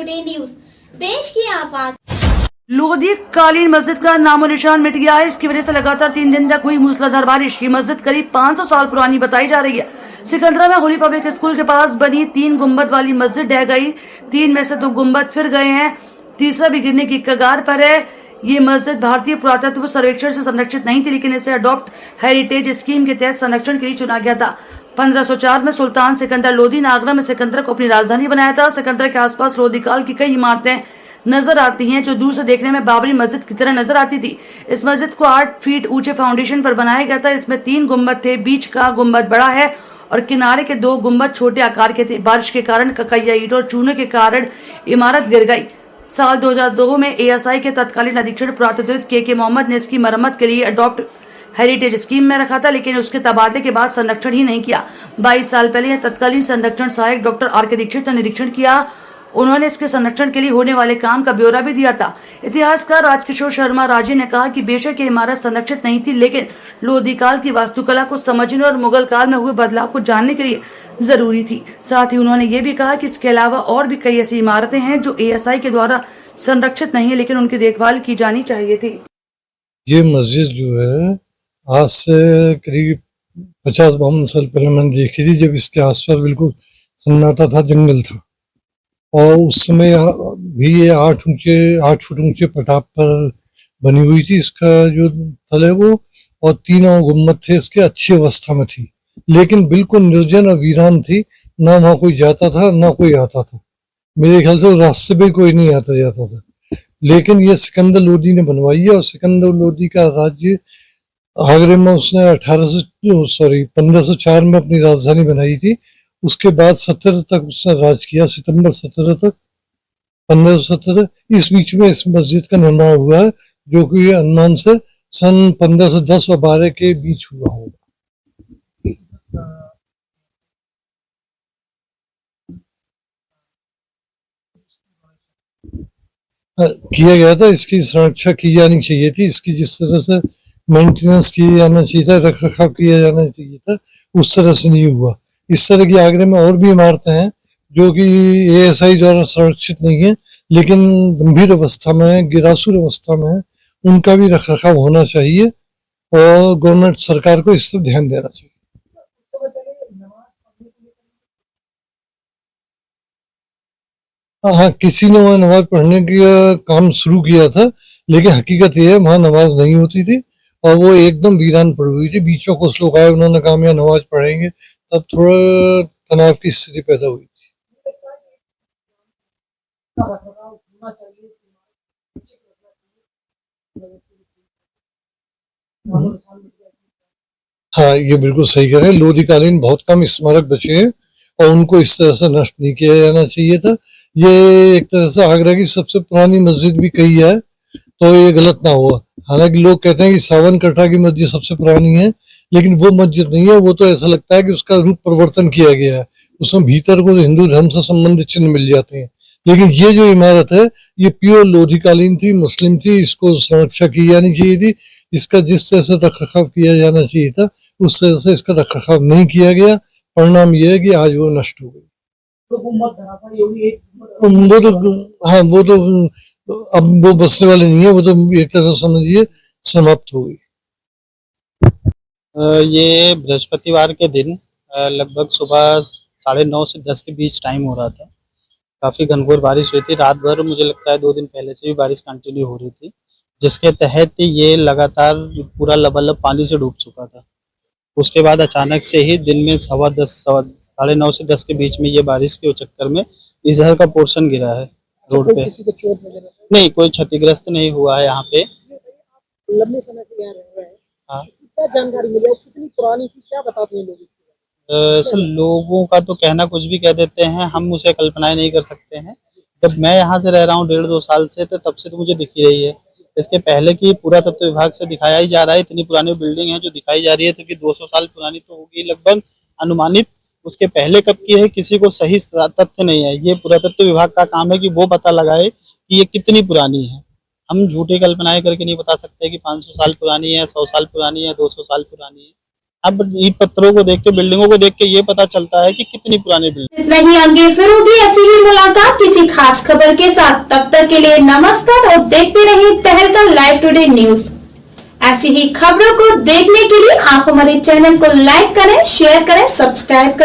Today news, देश की आवाज। लोधी कालीन मस्जिद का नामो निशान मिट गया है। इसकी वजह से लगातार 3 दिन तक हुई मूसलाधार बारिश। ये मस्जिद करीब 500 साल पुरानी बताई जा रही है। सिकंदरा में होली पब्लिक स्कूल के पास बनी 3 गुंबद वाली मस्जिद ढह गई। 3 में से 2 गुंबद फिर गए हैं, तीसरा भी गिरने की कगार पर है। ये मस्जिद भारतीय पुरातत्व सर्वेक्षण से संरक्षित नहीं थी, लेकिन इसे अडॉप्ट हेरिटेज स्कीम के तहत संरक्षण के लिए चुना गया था। 1504 में सुल्तान सिकंदर लोधी ने आगरा में सिकंदरा को अपनी राजधानी बनाया था। सिकंदरा के आसपास लोधी काल की कई इमारतें नजर आती हैं, जो दूर से देखने में बाबरी मस्जिद की तरह नजर आती थी। इस मस्जिद को 8 फीट ऊंचे फाउंडेशन पर बनाया गया था। इसमें 3 गुंबद थे, बीच का गुंबद बड़ा है और किनारे के 2 गुंबद छोटे आकार के थे। बारिश के कारण ककैया ईंट और चूने के कारण इमारत गिर गई। साल 2002 में एएसआई के तत्कालीन अधीक्षक पुरातत्वविद के मोहम्मद ने इसकी मरम्मत के लिए अडॉप्ट हेरिटेज स्कीम में रखा था, लेकिन उसके तबादले के बाद संरक्षण ही नहीं किया। 22 साल पहले यह तत्कालीन संरक्षण सहायक डॉक्टर आर.के. दीक्षित ने निरीक्षण किया। उन्होंने इसके संरक्षण के लिए होने वाले काम का ब्यौरा भी दिया था। इतिहासकार राजकिशोर शर्मा राजे ने कहा कि बेशक ये इमारत संरक्षित नहीं थी, लेकिन लोधी काल की वास्तुकला को समझने और मुगल काल में हुए बदलाव को जानने के लिए जरूरी थी। साथ ही उन्होंने ये भी कहा कि इसके अलावा और भी कई ऐसी इमारतें हैं जो एएसआई के द्वारा संरक्षित नहीं है, लेकिन उनकी देखभाल की जानी चाहिए थी। ये मस्जिद जो है आज से करीब 50-52 साल पहले मैंने देखी थी, जब इसके आसपास बिल्कुल सन्नाटा था, जंगल था। और उस समय भी ये 8 फुट ऊंचे पटाप पर बनी हुई थी। इसका जो तल है वो और 3 गुम्बद थे, इसके अच्छी अवस्था में थी, लेकिन बिल्कुल निर्जन और वीरान थी। ना वहाँ कोई जाता था ना कोई आता था। मेरे ख्याल से रास्ते पे कोई नहीं आता जाता था। लेकिन ये सिकंदर लोधी ने बनवाई है और सिकंदर लोधी का राज्य आगरे में उसने 1504 में अपनी राजधानी बनाई थी। उसके बाद 17 तक उसने राज किया, सितंबर 17 तक 1517। इस बीच में इस मस्जिद का निर्माण हुआ है, जो कि अनुमान से सन 1510 और 12 के बीच हुआ होगा। किया गया था, इसकी संरक्षा की जानी चाहिए थी। इसकी जिस तरह से मेंटेनेंस किया जाना चाहिए था, रख रखाव किया जाना चाहिए था, उस तरह से नहीं हुआ। इस तरह की आगरे में और भी इमारतें हैं जो कि एएसआई द्वारा संरक्षित नहीं है, लेकिन गंभीर अवस्था में है, गिरासूर अवस्था में है। उनका भी रख रखाव होना चाहिए और गवर्नमेंट सरकार को इस पर ध्यान देना चाहिए। हाँ, किसी ने वहाँ नमाज पढ़ने का काम शुरू किया था, लेकिन हकीकत ये है वहाँ नमाज नहीं होती थी और वो एकदम वीरान पड़ी हुई थी। बीच में कुछ लोग आए, उन्होंने कहा यहाँ नमाज पढ़ेंगे, तब थोड़ा तनाव की स्थिति पैदा हुई थी। हाँ, ये बिल्कुल सही कह रहे हैं। लोधी कालीन बहुत कम स्मारक बचे हैं और उनको इस तरह से नष्ट नहीं किया जाना चाहिए था। ये एक तरह से आगरा की सबसे पुरानी मस्जिद भी कही है, तो ये गलत ना हुआ। हालांकि लोग कहते हैं कि सावन कटरा की मस्जिद सबसे पुरानी है, लेकिन वो मस्जिद नहीं है। वो तो ऐसा लगता है कि उसका रूप परिवर्तन किया गया है, उसमें भीतर को हिंदू धर्म से संबंधित चिन्ह मिल जाते हैं। लेकिन ये जो इमारत है ये प्योर लोधी कालीन थी, मुस्लिम थी, इसको संरक्षा की जानी चाहिए थी। इसका जिस तरह से रख रखाव किया जाना चाहिए था, उस तरह से इसका रख रखाव नहीं किया गया। परिणाम यह है कि आज वो नष्ट हो गई। वो तो हाँ, वो तो अब वो बसने वाले नहीं है, वो तो एक तरह से समझिए समाप्त हो गई। ये बृहस्पतिवार के दिन लगभग सुबह 9:30 से 10 के बीच टाइम हो रहा था। काफ़ी घनघोर बारिश हुई थी रात भर। मुझे लगता है 2 दिन पहले से भी बारिश कंटिन्यू हो रही थी, जिसके तहत ये लगातार पूरा लबालब पानी से डूब चुका था। उसके बाद अचानक से ही दिन में 9:30 से 10 के बीच में ये बारिश के चक्कर में इजहर का पोर्शन गिरा है रोड पे। नहीं, कोई क्षतिग्रस्त नहीं हुआ है यहाँ पे। लंबे समय से यहाँ रह रहे हैं। हाँ, क्या जानकारी मिली है, कितनी पुरानी थी, क्या बताते हैं लोग? सर, लोगों का तो कहना कुछ भी कह देते हैं, हम उसे कल्पनाएं नहीं कर सकते हैं। जब मैं यहाँ से रह रहा हूँ 1.5-2 साल से, तो तब से तो मुझे दिखी रही है। इसके पहले की पुरातत्व विभाग से दिखाया ही जा रहा है। इतनी पुरानी बिल्डिंग है जो दिखाई जा रही है, तो कि 200 साल पुरानी तो होगी लगभग अनुमानित। उसके पहले कब की है किसी को सही तथ्य नहीं है। ये पुरातत्व विभाग का काम है कि वो पता लगाए कि ये कितनी पुरानी है। हम झूठी कल्पनाएं करके नहीं बता सकते कि 500 साल पुरानी है, 100 साल पुरानी है, 200 साल पुरानी है। अब ईंट पत्थरों को देख के, बिल्डिंगों को देख के ये पता चलता है कि कितनी पुरानी बिल्डिंग। इतना ही, आगे फिर होगी ऐसी ही मुलाकात किसी खास खबर के साथ। तब तक के लिए नमस्कार और देखते रहिए तहलका लाइव टुडे न्यूज। ऐसी ही खबरों को देखने के लिए आप हमारे चैनल को लाइक करें, शेयर करें, सब्सक्राइब करें।